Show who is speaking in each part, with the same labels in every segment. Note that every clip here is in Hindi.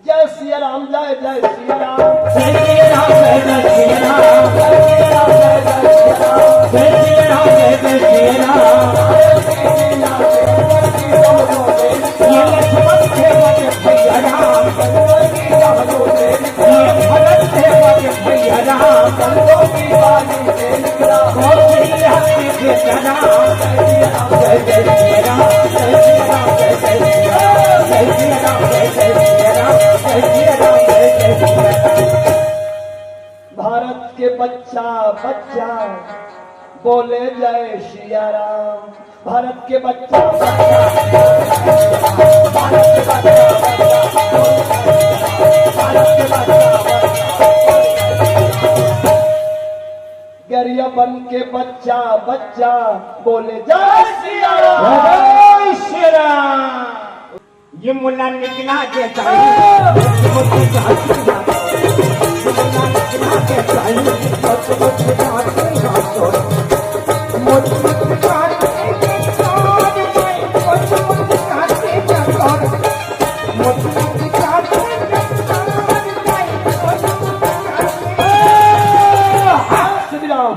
Speaker 1: जय सिया राम जय जय सिया राम
Speaker 2: जय सिया राम जय जय सिया राम
Speaker 1: जय सिया राम जय जय सिया राम
Speaker 2: जय सिया राम जय जय सिया राम ये लक्ष्मण थे बड़े भैया राम ये भरत थे बड़े भैया राम कौशल्या के बेटा राम जय जय सिया राम जय सिया राम जय जय सिया राम जय सिया राम जय जय सिया राम जय सिया राम जय जय सिया राम।
Speaker 1: भारत के बच्चा बच्चा बोले जय सिया राम भारत के बच्चा गरिया बन के बच्चा बच्चा बोले जय सिया राम
Speaker 2: जय श्री राम। ये मुल्ला निकला के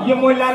Speaker 2: ये मुल्ला